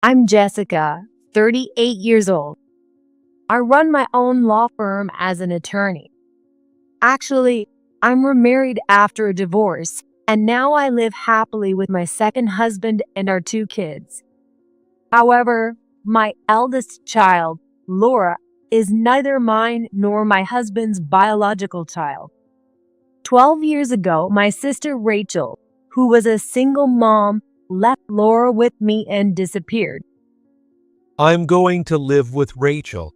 I'm Jessica, 38 years old. I run my own law firm as an attorney. Actually, I'm remarried after a divorce, and now I live happily with my second husband and our two kids. However, my eldest child, Laura, is neither mine nor my husband's biological child. 12 years ago, my sister Rachel, who was a single mom, left Laura with me and disappeared. I'm going to live with Rachel.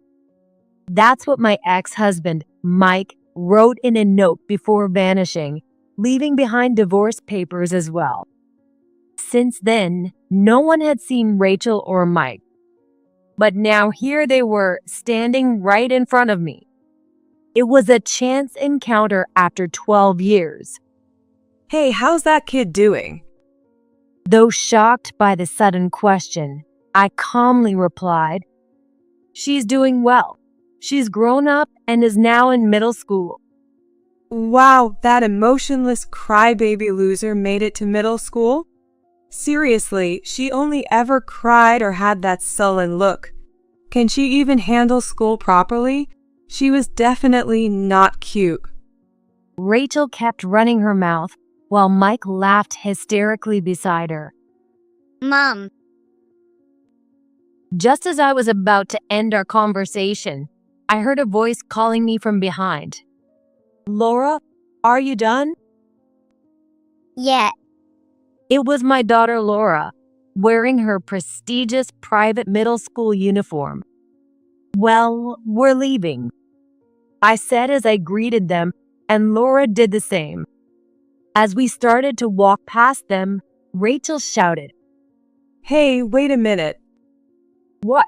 That's what my ex-husband, Mike, wrote in a note before vanishing, leaving behind divorce papers as well. Since then, no one had seen Rachel or Mike. But now here they were, standing right in front of me. It was a chance encounter after 12 years. Hey, how's that kid doing? Though shocked by the sudden question, I calmly replied, "She's doing well. She's grown up and is now in middle school." Wow, that emotionless crybaby loser made it to middle school? Seriously, she only ever cried or had that sullen look. Can she even handle school properly? She was definitely not cute. Rachel kept running her mouth while Mike laughed hysterically beside her. Mom. Just as I was about to end our conversation, I heard a voice calling me from behind. "Laura, are you done?" Yeah. It was my daughter Laura, wearing her prestigious private middle school uniform. "Well, we're leaving," I said as I greeted them, and Laura did the same. As we started to walk past them, Rachel shouted, Hey, wait a minute. "What?"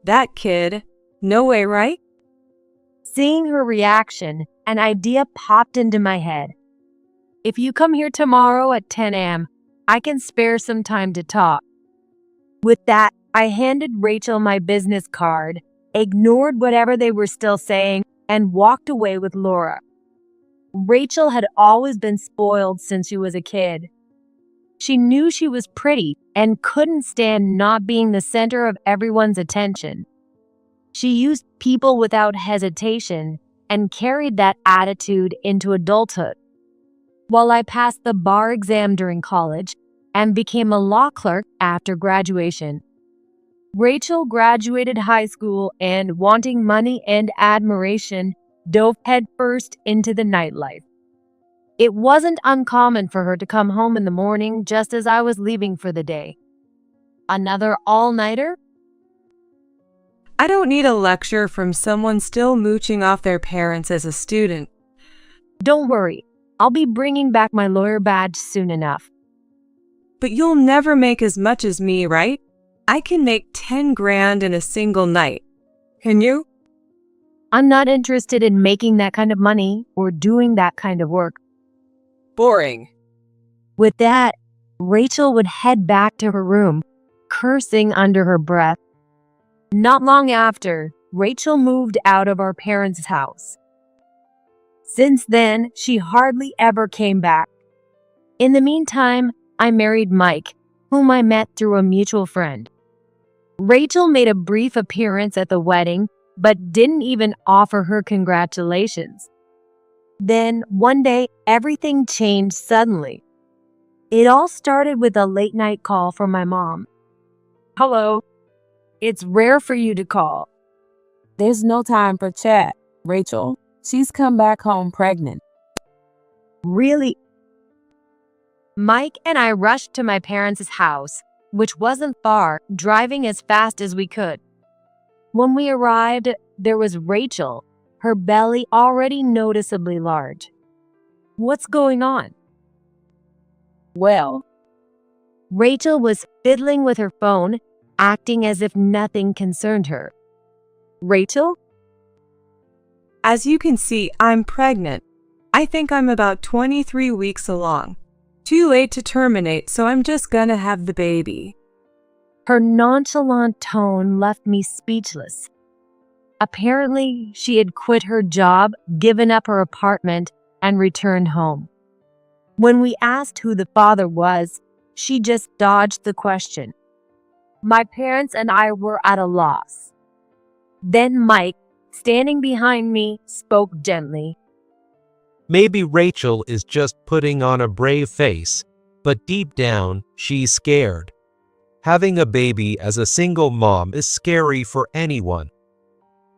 That kid. No way, right? Seeing her reaction, an idea popped into my head. "If you come here tomorrow at 10 a.m., I can spare some time to talk." With that, I handed Rachel my business card, ignored whatever they were still saying, and walked away with Laura. Rachel had always been spoiled since she was a kid. She knew she was pretty and couldn't stand not being the center of everyone's attention. She used people without hesitation and carried that attitude into adulthood. While I passed the bar exam during college and became a law clerk after graduation, Rachel graduated high school and, wanting money and admiration, dove headfirst into the nightlife. It wasn't uncommon for her to come home in the morning just as I was leaving for the day. Another all-nighter? I don't need a lecture from someone still mooching off their parents as a student. Don't worry, I'll be bringing back my lawyer badge soon enough. But you'll never make as much as me, right? I can make 10 grand in a single night. Can you? I'm not interested in making that kind of money or doing that kind of work. Boring. With that, Rachel would head back to her room, cursing under her breath. Not long after, Rachel moved out of our parents' house. Since then, she hardly ever came back. In the meantime, I married Mike, whom I met through a mutual friend. Rachel made a brief appearance at the wedding, but didn't even offer her congratulations. Then, one day, everything changed suddenly. It all started with a late-night call from my mom. "Hello. It's rare for you to call." There's no time for chat, Rachel. She's come back home pregnant. "Really?" Mike and I rushed to my parents' house, which wasn't far, driving as fast as we could. When we arrived, there was Rachel, her belly already noticeably large. "What's going on?" Well, Rachel was fiddling with her phone, acting as if nothing concerned her. "Rachel?" As you can see, I'm pregnant. I think I'm about 23 weeks along. Too late to terminate, so I'm just gonna have the baby. Her nonchalant tone left me speechless. Apparently, she had quit her job, given up her apartment, and returned home. When we asked who the father was, she just dodged the question. My parents and I were at a loss. Then Mike, standing behind me, spoke gently. Maybe Rachel is just putting on a brave face, but deep down, she's scared. Having a baby as a single mom is scary for anyone.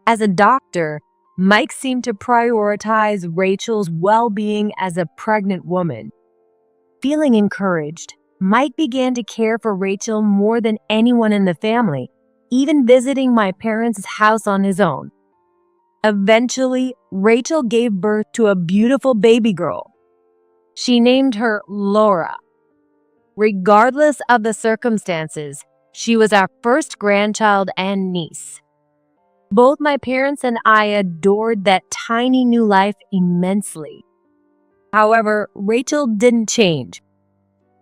As a doctor, Mike seemed to prioritize Rachel's well-being as a pregnant woman. Feeling encouraged, Mike began to care for Rachel more than anyone in the family, even visiting my parents' house on his own. Eventually, Rachel gave birth to a beautiful baby girl. She named her Laura. Regardless of the circumstances, she was our first grandchild and niece. Both my parents and I adored that tiny new life immensely. However, Rachel didn't change.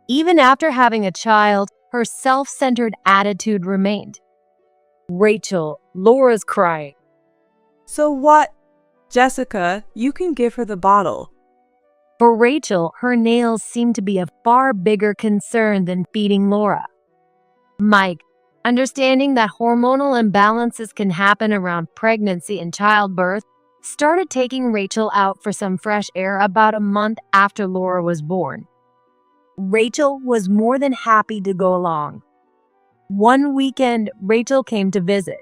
Even after having a child, her self-centered attitude remained. Rachel, Laura's crying. So what? Jessica, you can give her the bottle. For Rachel, her nails seemed to be a far bigger concern than feeding Laura. Mike, understanding that hormonal imbalances can happen around pregnancy and childbirth, started taking Rachel out for some fresh air about a month after Laura was born. Rachel was more than happy to go along. One weekend, Rachel came to visit.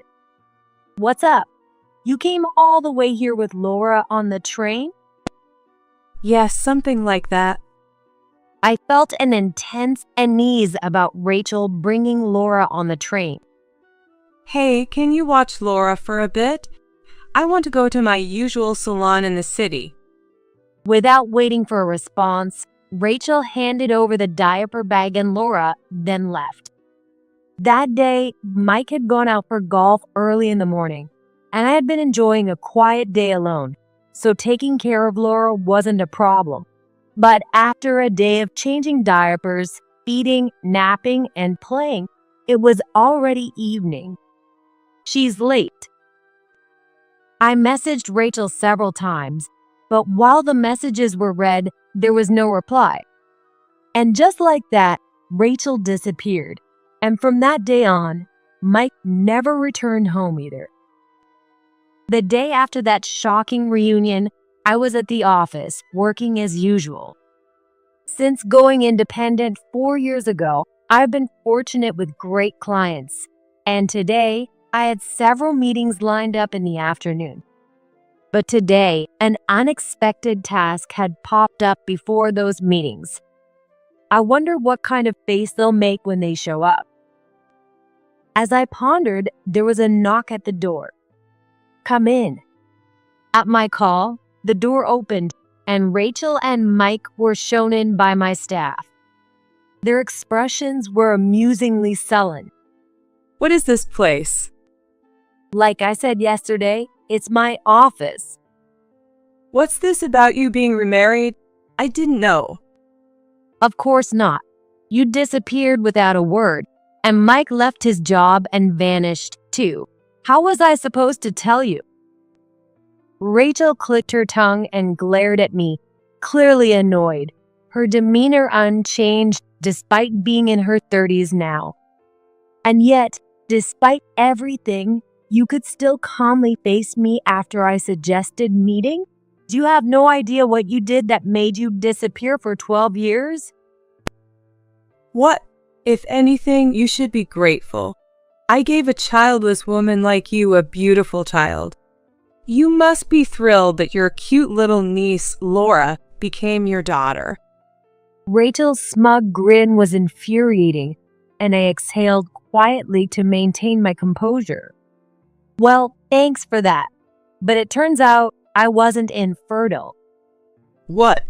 What's up? You came all the way here with Laura on the train? Yes, something like that. I felt an intense unease about Rachel bringing Laura on the train. Hey, can you watch Laura for a bit? I want to go to my usual salon in the city. Without waiting for a response, Rachel handed over the diaper bag and Laura then left. That day, Mike had gone out for golf early in the morning, and I had been enjoying a quiet day alone, so taking care of Laura wasn't a problem. But after a day of changing diapers, feeding, napping, and playing, it was already evening. She's late. I messaged Rachel several times, but while the messages were read, there was no reply. And just like that, Rachel disappeared. And from that day on, Mike never returned home either. The day after that shocking reunion, I was at the office, working as usual. Since going independent 4 years ago, I've been fortunate with great clients, and today I had several meetings lined up in the afternoon. But today, an unexpected task had popped up before those meetings. I wonder what kind of face they'll make when they show up. As I pondered, there was a knock at the door. Come in. At my call, the door opened, and Rachel and Mike were shown in by my staff. Their expressions were amusingly sullen. What is this place? Like I said yesterday, it's my office. What's this about you being remarried? I didn't know. Of course not. You disappeared without a word, and Mike left his job and vanished too. How was I supposed to tell you? Rachel clicked her tongue and glared at me, clearly annoyed, her demeanor unchanged despite being in her 30s now. And yet, despite everything, you could still calmly face me after I suggested meeting? Do you have no idea what you did that made you disappear for 12 years? What? If anything, you should be grateful. I gave a childless woman like you a beautiful child. You must be thrilled that your cute little niece, Laura, became your daughter. Rachel's smug grin was infuriating, and I exhaled quietly to maintain my composure. Well, thanks for that, but it turns out I wasn't infertile. What?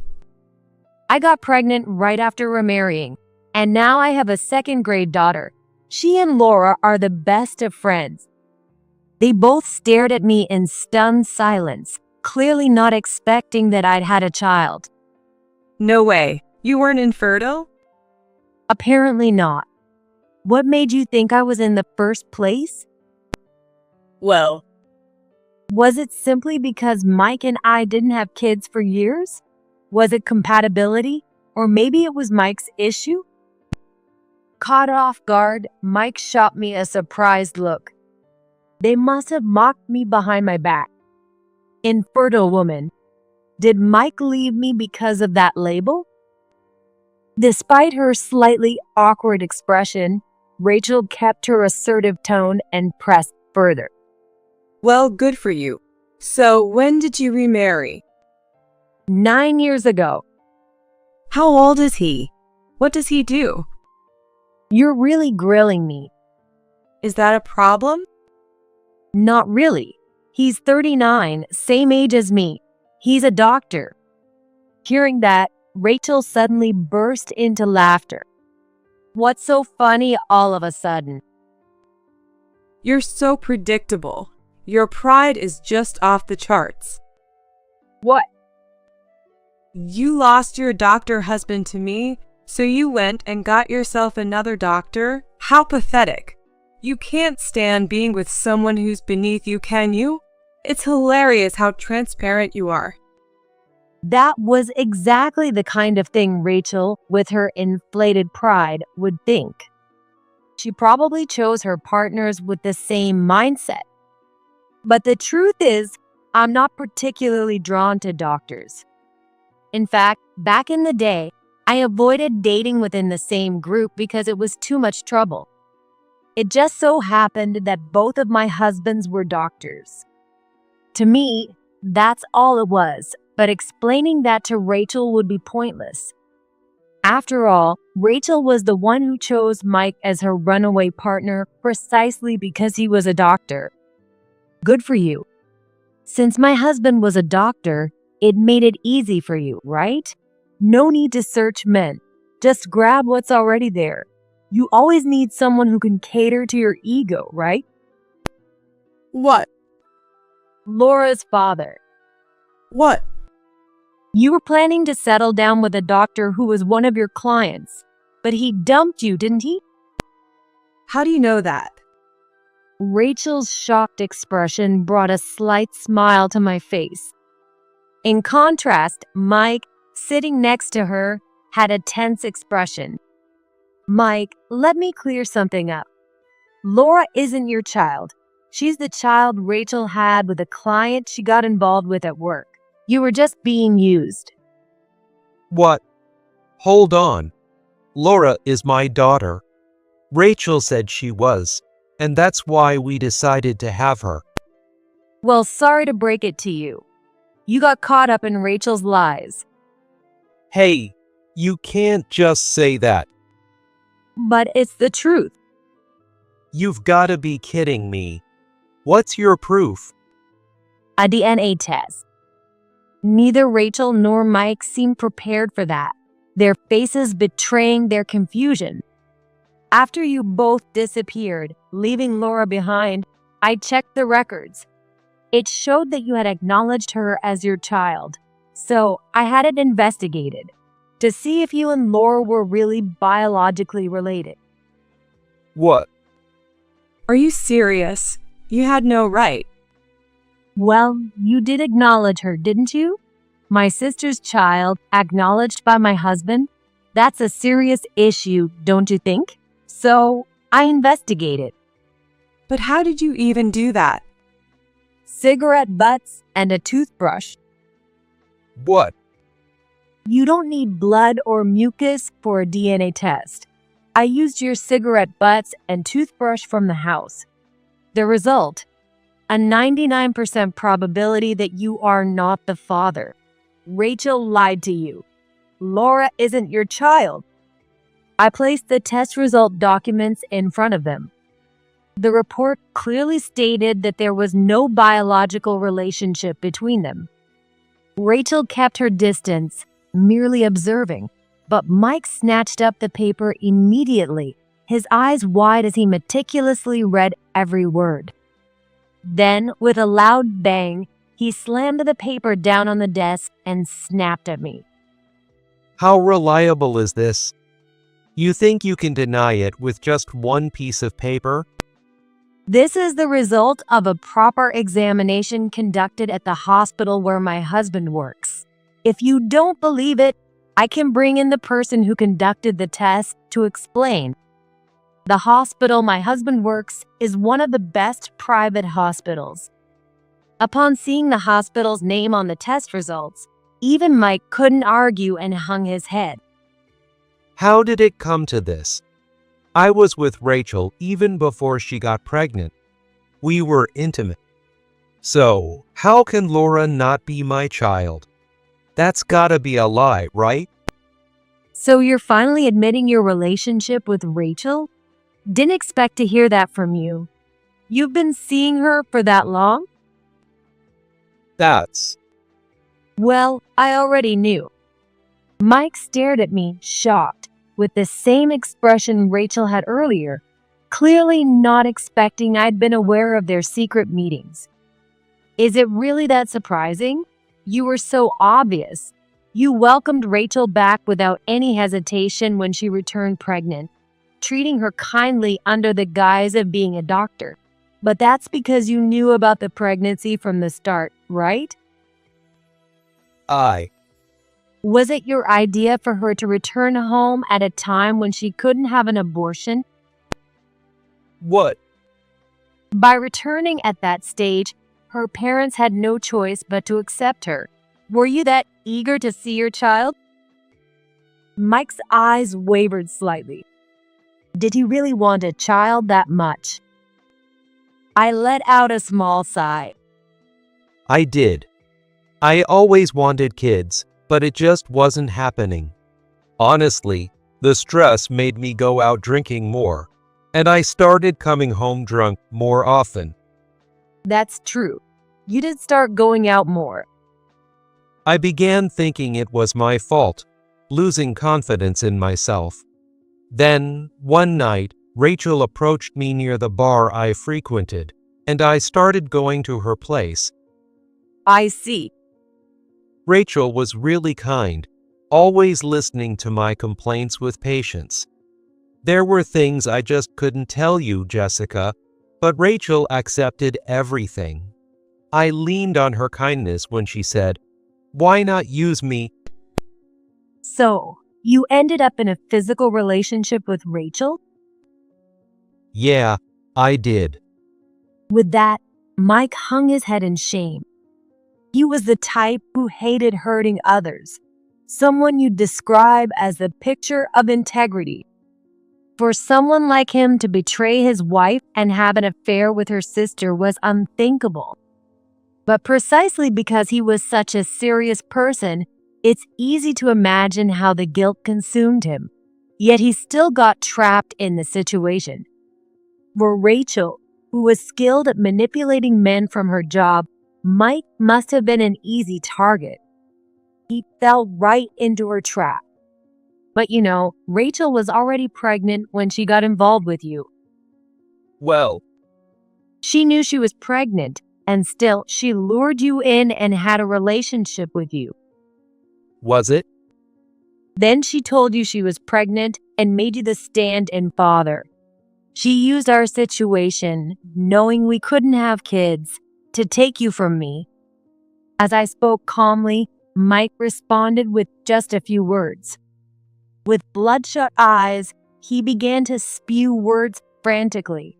I got pregnant right after remarrying, and now I have a second-grade daughter. She and Laura are the best of friends. They both stared at me in stunned silence, clearly not expecting that I'd had a child. No way. You weren't infertile? Apparently not. What made you think I was in the first place? Well, Was it simply because Mike and I didn't have kids for years? Was it compatibility? Or maybe it was Mike's issue? Caught off guard, Mike shot me a surprised look. They must have mocked me behind my back. Infertile woman. Did Mike leave me because of that label? Despite her slightly awkward expression, Rachel kept her assertive tone and pressed further. Well, good for you. So, when did you remarry? 9 years ago. How old is he? What does he do? You're really grilling me. Is that a problem? Not really. He's 39, same age as me. He's a doctor. Hearing that, Rachel suddenly burst into laughter. What's so funny all of a sudden? You're so predictable. Your pride is just off the charts. What? You lost your doctor husband to me, so you went and got yourself another doctor? How pathetic. You can't stand being with someone who's beneath you, can you? It's hilarious how transparent you are. That was exactly the kind of thing Rachel, with her inflated pride, would think. She probably chose her partners with the same mindset. But the truth is, I'm not particularly drawn to doctors. In fact, back in the day, I avoided dating within the same group because it was too much trouble. It just so happened that both of my husbands were doctors. To me, that's all it was, but explaining that to Rachel would be pointless. After all, Rachel was the one who chose Mike as her runaway partner precisely because he was a doctor. Good for you. Since my husband was a doctor, it made it easy for you, right? No need to search men. Just grab what's already there. You always need someone who can cater to your ego, right? What? Laura's father. What? You were planning to settle down with a doctor who was one of your clients, but he dumped you, didn't he? How do you know that? Rachel's shocked expression brought a slight smile to my face. In contrast, Mike, sitting next to her, had a tense expression. Mike, let me clear something up. Laura isn't your child. She's the child Rachel had with a client she got involved with at work. You were just being used. What? Hold on. Laura is my daughter. Rachel said she was, and that's why we decided to have her. Well, sorry to break it to you. You got caught up in Rachel's lies. Hey, you can't just say that. But it's the truth. You've got to be kidding me. What's your proof? A DNA test. Neither Rachel nor Mike seemed prepared for that, their faces betraying their confusion. After you both disappeared, leaving Laura behind, I checked the records. It showed that you had acknowledged her as your child, so I had it investigated to see if you and Laura were really biologically related. What? Are you serious? You had no right. Well, you did acknowledge her, didn't you? My sister's child, acknowledged by my husband? That's a serious issue, don't you think? So, I investigated. But how did you even do that? Cigarette butts and a toothbrush. What? You don't need blood or mucus for a DNA test. I used your cigarette butts and toothbrush from the house. The result? A 99% probability that you are not the father. Rachel lied to you. Laura isn't your child. I placed the test result documents in front of them. The report clearly stated that there was no biological relationship between them. Rachel kept her distance, merely observing, but Mike snatched up the paper immediately, his eyes wide as he meticulously read every word. Then, with a loud bang, he slammed the paper down on the desk and snapped at me. How reliable is this? You think you can deny it with just one piece of paper? This is the result of a proper examination conducted at the hospital where my husband works. If you don't believe it, I can bring in the person who conducted the test to explain. The hospital my husband works is one of the best private hospitals. Upon seeing the hospital's name on the test results, even Mike couldn't argue and hung his head. How did it come to this? I was with Rachel even before she got pregnant. We were intimate. So, how can Laura not be my child? That's gotta be a lie, right? So you're finally admitting your relationship with Rachel? Didn't expect to hear that from you. You've been seeing her for that long? That's... Well, I already knew. Mike stared at me, shocked, with the same expression Rachel had earlier, clearly not expecting I'd been aware of their secret meetings. Is it really that surprising? You were so obvious. You welcomed Rachel back without any hesitation when she returned pregnant, treating her kindly under the guise of being a doctor. But that's because you knew about the pregnancy from the start, right? Was it your idea for her to return home at a time when she couldn't have an abortion? What? By returning at that stage, her parents had no choice but to accept her. Were you that eager to see your child? Mike's eyes wavered slightly. Did he really want a child that much? I let out a small sigh. I did. I always wanted kids, but it just wasn't happening. Honestly, the stress made me go out drinking more, and I started coming home drunk more often. That's true. You did start going out more. I began thinking it was my fault, losing confidence in myself. Then, one night, Rachel approached me near the bar I frequented, and I started going to her place. I see. Rachel was really kind, always listening to my complaints with patience. There were things I just couldn't tell you, Jessica, but Rachel accepted everything. I leaned on her kindness when she said, "Why not use me?" So, you ended up in a physical relationship with Rachel? Yeah, I did. With that, Mike hung his head in shame. He was the type who hated hurting others, someone you'd describe as the picture of integrity. For someone like him to betray his wife and have an affair with her sister was unthinkable. But precisely because he was such a serious person, it's easy to imagine how the guilt consumed him. Yet he still got trapped in the situation. For Rachel, who was skilled at manipulating men from her job, Mike must have been an easy target. He fell right into her trap. But you know, Rachel was already pregnant when she got involved with you. Well, She knew she was pregnant, and still she lured you in and had a relationship with you. was it? Then she told you she was pregnant and made you the stand-in father. She used our situation, knowing we couldn't have kids, to take you from me. As I spoke calmly, Mike responded with just a few words. With bloodshot eyes, he began to spew words frantically.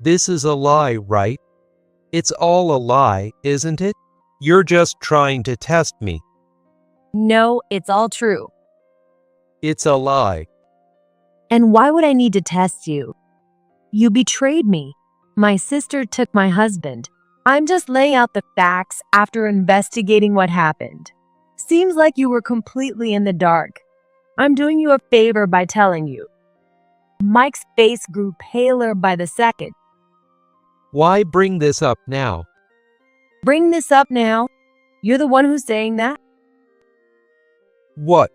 This is a lie, right? It's all a lie, isn't it? You're just trying to test me. No, it's all true. It's a lie. And why would I need to test you? You betrayed me. My sister took my husband. I'm just laying out the facts after investigating what happened. Seems like you were completely in the dark. I'm doing you a favor by telling you. Mike's face grew paler by the second. Why bring this up now? Bring this up now? You're the one who's saying that? What?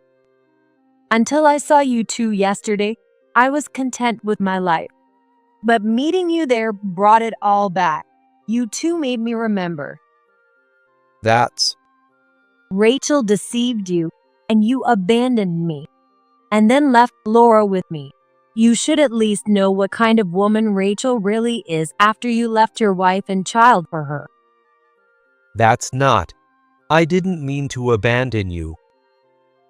Until I saw you two yesterday, I was content with my life. But meeting you there brought it all back. You two made me remember. That's... Rachel deceived you, and you abandoned me, and then left Laura with me. You should at least know what kind of woman Rachel really is after you left your wife and child for her. That's not. I didn't mean to abandon you.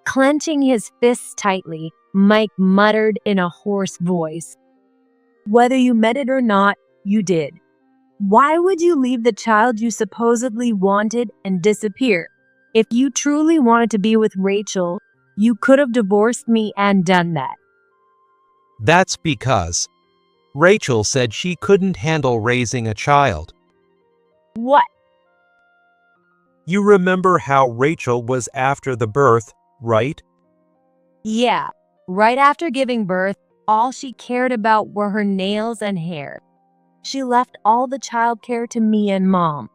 Clenching his fists tightly, Mike muttered in a hoarse voice, Whether you meant it or not, you did. Why would you leave the child you supposedly wanted and disappear? If you truly wanted to be with Rachel, you could have divorced me and done that. That's because Rachel said she couldn't handle raising a child. What? You remember how Rachel was after the birth, right? Yeah, right after giving birth, all she cared about were her nails and hair. She left all the childcare to me and Mom.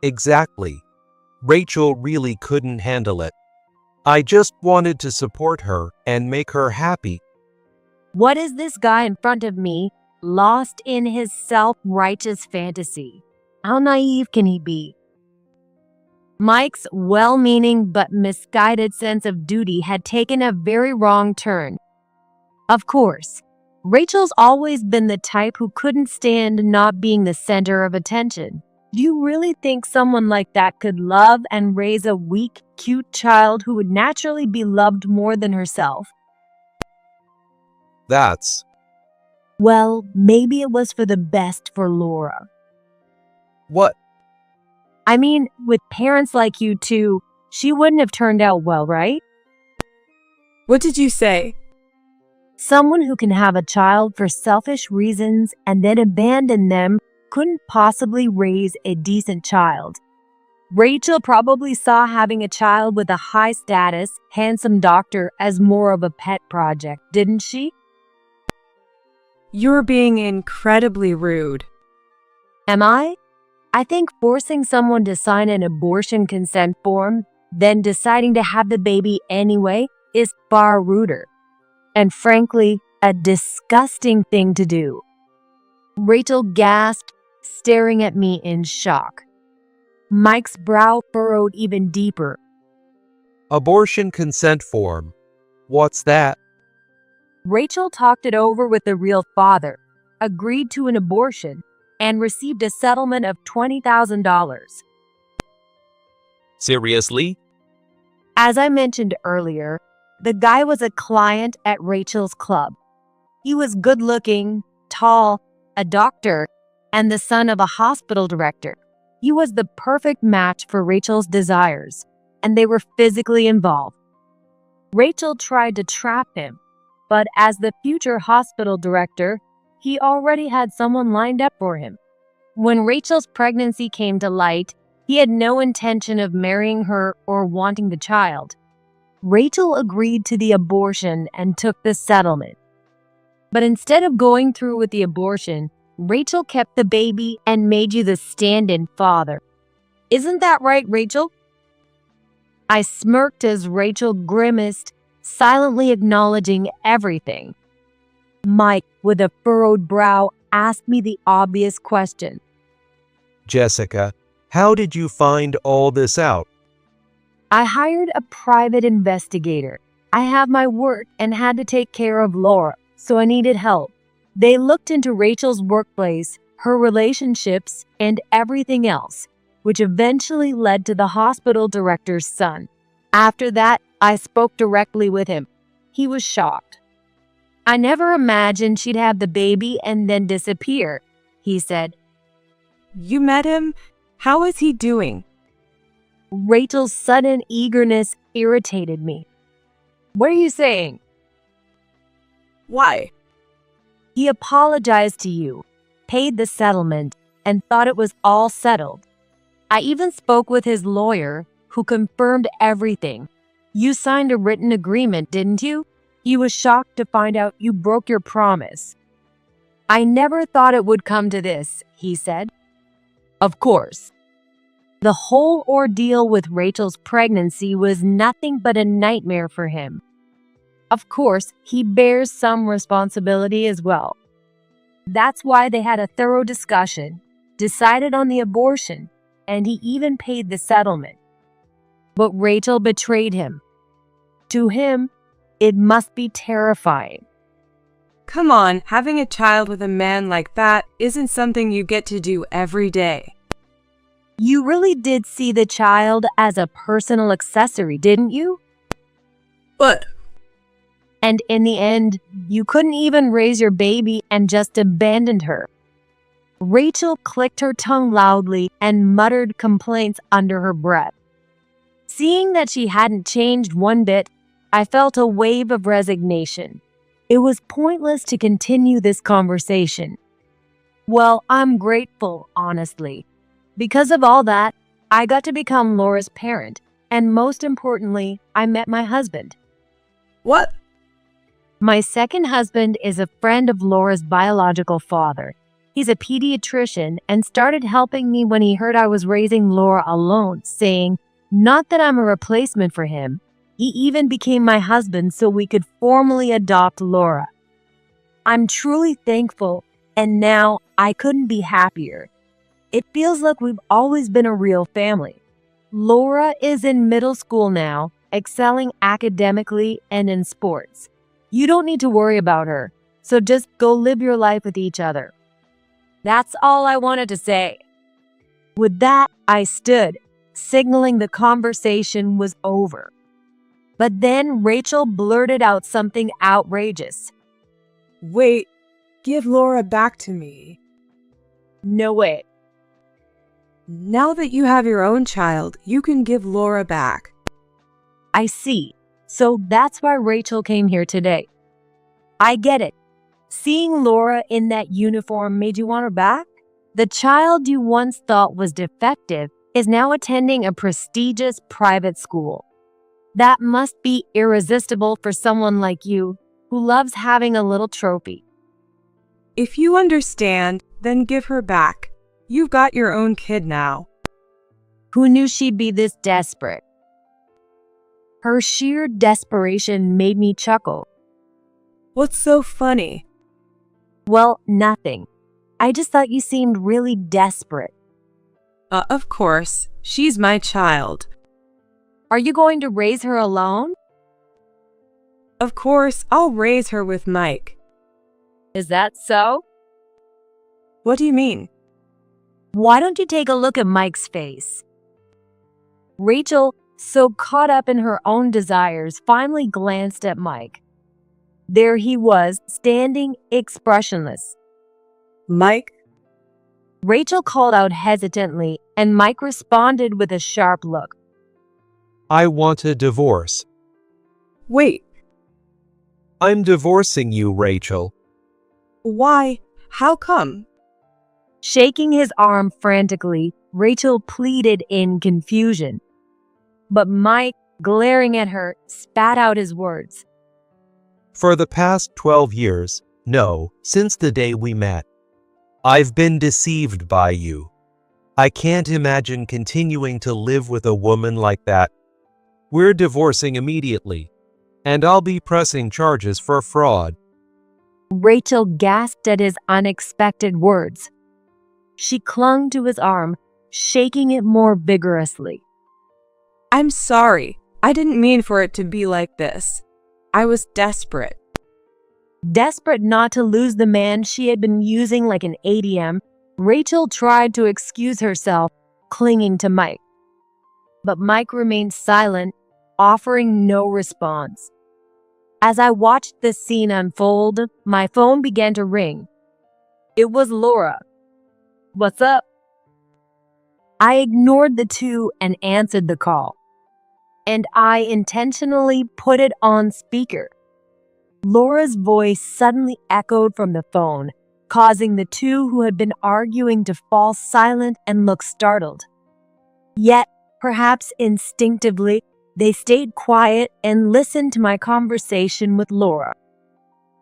Exactly. Rachel really couldn't handle it. I just wanted to support her and make her happy. What is this guy in front of me, lost in his self-righteous fantasy? How naive can he be? Mike's well-meaning but misguided sense of duty had taken a very wrong turn. Of course, Rachel's always been the type who couldn't stand not being the center of attention. Do you really think someone like that could love and raise a weak, cute child who would naturally be loved more than herself? That's Well, maybe it was for the best for Laura. what? I mean, with parents like you two, she wouldn't have turned out well, right? What did you say? Someone who can have a child for selfish reasons and then abandon them couldn't possibly raise a decent child. Rachel probably saw having a child with a high-status, handsome doctor as more of a pet project, didn't she? You're being incredibly rude. Am I? I think forcing someone to sign an abortion consent form, then deciding to have the baby anyway, is far ruder. And frankly, a disgusting thing to do. Rachel gasped, staring at me in shock. Mike's brow furrowed even deeper. Abortion consent form. What's that? Rachel talked it over with the real father, agreed to an abortion, and received a settlement of $20,000. Seriously? As I mentioned earlier, the guy was a client at Rachel's club. He was good-looking, tall, a doctor, and the son of a hospital director. He was the perfect match for Rachel's desires, and they were physically involved. Rachel tried to trap him, but as the future hospital director, he already had someone lined up for him. When Rachel's pregnancy came to light, he had no intention of marrying her or wanting the child. Rachel agreed to the abortion and took the settlement. But instead of going through with the abortion, Rachel kept the baby and made you the stand-in father. Isn't that right, Rachel? I smirked as Rachel grimaced, silently acknowledging everything. Mike, with a furrowed brow, asked me the obvious question. Jessica, how did you find all this out? I hired a private investigator. I have my work and had to take care of Laura, so I needed help. They looked into Rachel's workplace, her relationships, and everything else, which eventually led to the hospital director's son. After that, I spoke directly with him. He was shocked. I never imagined she'd have the baby and then disappear, he said. You met him? How is he doing? Rachel's sudden eagerness irritated me. What are you saying? Why? He apologized to you, paid the settlement, and thought it was all settled. I even spoke with his lawyer, who confirmed everything. You signed a written agreement, didn't you? He was shocked to find out you broke your promise. I never thought it would come to this, he said. Of course. The whole ordeal with Rachel's pregnancy was nothing but a nightmare for him. Of course, he bears some responsibility as well. That's why they had a thorough discussion, decided on the abortion, and he even paid the settlement. But Rachel betrayed him. To him, it must be terrifying. Come on, having a child with a man like that isn't something you get to do every day. You really did see the child as a personal accessory, didn't you? But And in the end, you couldn't even raise your baby and just abandoned her. Rachel clicked her tongue loudly and muttered complaints under her breath. Seeing that she hadn't changed one bit, I felt a wave of resignation. It was pointless to continue this conversation. Well, I'm grateful, honestly. Because of all that, I got to become Laura's parent, and most importantly, I met my husband. What? My second husband is a friend of Laura's biological father. He's a pediatrician and started helping me when he heard I was raising Laura alone, saying, not that I'm a replacement for him. He even became my husband so we could formally adopt Laura. I'm truly thankful, and now I couldn't be happier. It feels like we've always been a real family. Laura is in middle school now, excelling academically and in sports. You don't need to worry about her, so just go live your life with each other. That's all I wanted to say. With that, I stood, signaling the conversation was over. But then Rachel blurted out something outrageous. Wait, give Laura back to me. No way. Now that you have your own child, you can give Laura back. I see. So that's why Rachel came here today. I get it. Seeing Laura in that uniform made you want her back? The child you once thought was defective is now attending a prestigious private school. That must be irresistible for someone like you, who loves having a little trophy. If you understand, then give her back. You've got your own kid now. Who knew she'd be this desperate? Her sheer desperation made me chuckle. What's so funny? Well, nothing. I just thought you seemed really desperate. Of course. She's my child. Are you going to raise her alone? Of course, I'll raise her with Mike. Is that so? What do you mean? Why don't you take a look at Mike's face? Rachel, so caught up in her own desires, finally glanced at Mike. There he was, standing expressionless. Mike? Rachel called out hesitantly, and Mike responded with a sharp look. I want a divorce. Wait, I'm divorcing you, Rachel. why? How come? Shaking his arm frantically, Rachel pleaded in confusion. But Mike, glaring at her, spat out his words. For the past 12 years, no, since the day we met, I've been deceived by you. I can't imagine continuing to live with a woman like that. We're divorcing immediately, and I'll be pressing charges for fraud. Rachel gasped at his unexpected words. She clung to his arm, shaking it more vigorously. I'm sorry. I didn't mean for it to be like this. I was desperate. Desperate not to lose the man she had been using like an ATM, Rachel tried to excuse herself, clinging to Mike. But Mike remained silent, offering no response. As I watched this scene unfold, my phone began to ring. It was Laura. What's up? I ignored the two and answered the call. And I intentionally put it on speaker. Laura's voice suddenly echoed from the phone, causing the two who had been arguing to fall silent and look startled. Yet, perhaps instinctively, they stayed quiet and listened to my conversation with Laura.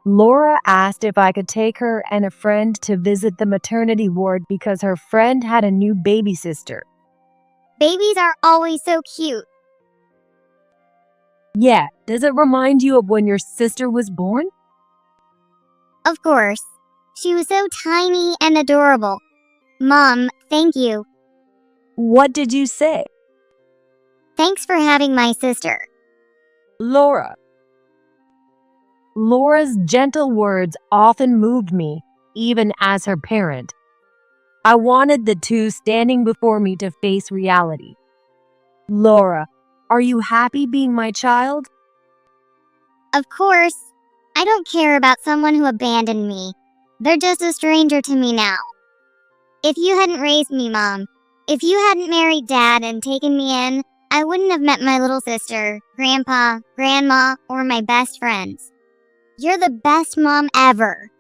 Laura asked if I could take her and a friend to visit the maternity ward because her friend had a new baby sister. Babies are always so cute. Yeah, does it remind you of when your sister was born? Of course. She was so tiny and adorable. Mom, thank you. What did you say? Thanks for having my sister. Laura. Laura's gentle words often moved me, even as her parent. I wanted the two standing before me to face reality. Laura, are you happy being my child? Of course, I don't care about someone who abandoned me. They're just a stranger to me now. If you hadn't raised me, Mom, if you hadn't married Dad and taken me in, I wouldn't have met my little sister, Grandpa, Grandma, or my best friends. You're the best mom ever.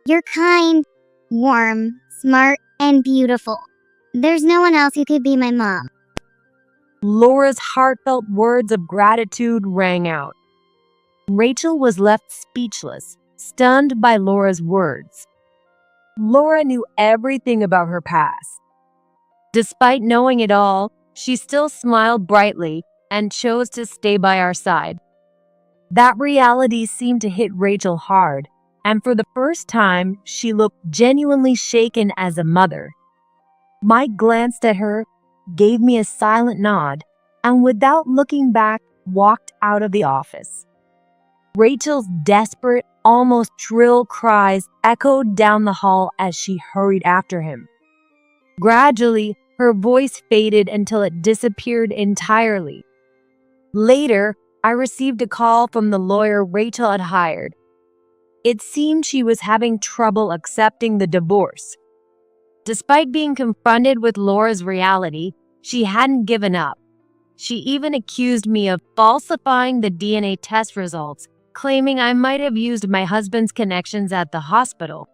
You're kind, warm, smart, and beautiful. There's no one else who could be my mom. Laura's heartfelt words of gratitude rang out. Rachel was left speechless, stunned by Laura's words. Laura knew everything about her past. Despite knowing it all, she still smiled brightly and chose to stay by our side. That reality seemed to hit Rachel hard, and for the first time, she looked genuinely shaken as a mother. Mike glanced at her, gave me a silent nod, and without looking back, walked out of the office. Rachel's desperate, almost shrill cries echoed down the hall as she hurried after him. Gradually, her voice faded until it disappeared entirely. Later, I received a call from the lawyer Rachel had hired. It seemed she was having trouble accepting the divorce. Despite being confronted with Laura's reality, she hadn't given up. She even accused me of falsifying the DNA test results, claiming I might have used my husband's connections at the hospital.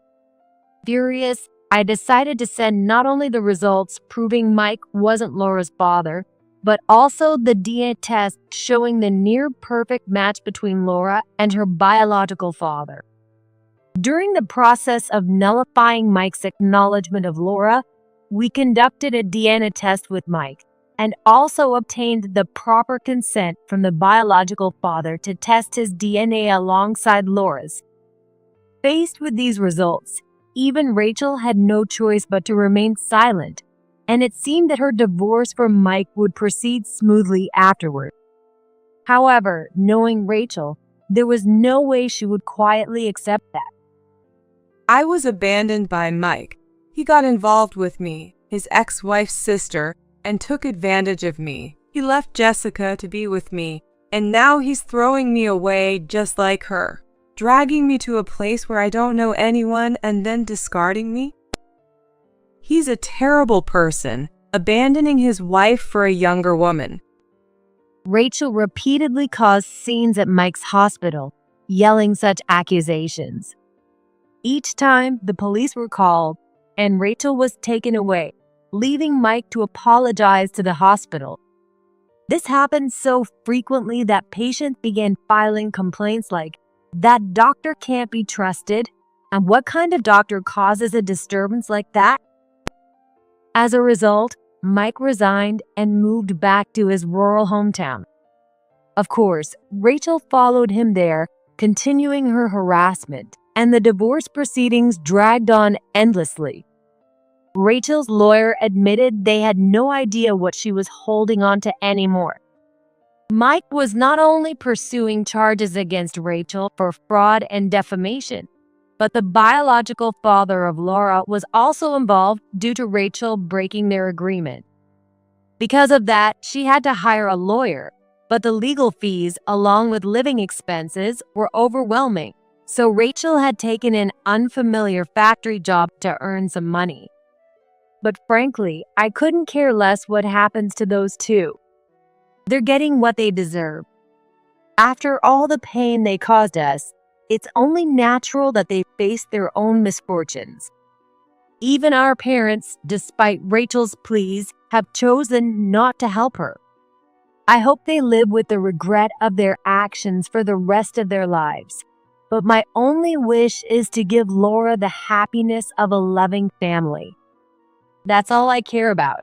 Furious, I decided to send not only the results proving Mike wasn't Laura's father, but also the DNA test showing the near-perfect match between Laura and her biological father. During the process of nullifying Mike's acknowledgement of Laura, we conducted a DNA test with Mike and also obtained the proper consent from the biological father to test his DNA alongside Laura's. Faced with these results, even Rachel had no choice but to remain silent, and it seemed that her divorce from Mike would proceed smoothly afterward. However, knowing Rachel, there was no way she would quietly accept that. I was abandoned by Mike. He got involved with me, his ex-wife's sister, and took advantage of me. He left Jessica to be with me, and now he's throwing me away just like her, dragging me to a place where I don't know anyone and then discarding me. He's a terrible person, abandoning his wife for a younger woman. Rachel repeatedly caused scenes at Mike's hospital, yelling such accusations. Each time, the police were called, and Rachel was taken away, leaving Mike to apologize to the hospital. This happened so frequently that patients began filing complaints like, "That doctor can't be trusted," and "What kind of doctor causes a disturbance like that?" As a result, Mike resigned and moved back to his rural hometown. Of course, Rachel followed him there, continuing her harassment, and the divorce proceedings dragged on endlessly. Rachel's lawyer admitted they had no idea what she was holding on to anymore. Mike was not only pursuing charges against Rachel for fraud and defamation, but the biological father of Laura was also involved due to Rachel breaking their agreement. Because of that, she had to hire a lawyer, but the legal fees, along with living expenses, were overwhelming, so Rachel had taken an unfamiliar factory job to earn some money. But frankly, I couldn't care less what happens to those two. They're getting what they deserve. After all the pain they caused us, it's only natural that they face their own misfortunes. Even our parents, despite Rachel's pleas, have chosen not to help her. I hope they live with the regret of their actions for the rest of their lives. But my only wish is to give Laura the happiness of a loving family. That's all I care about.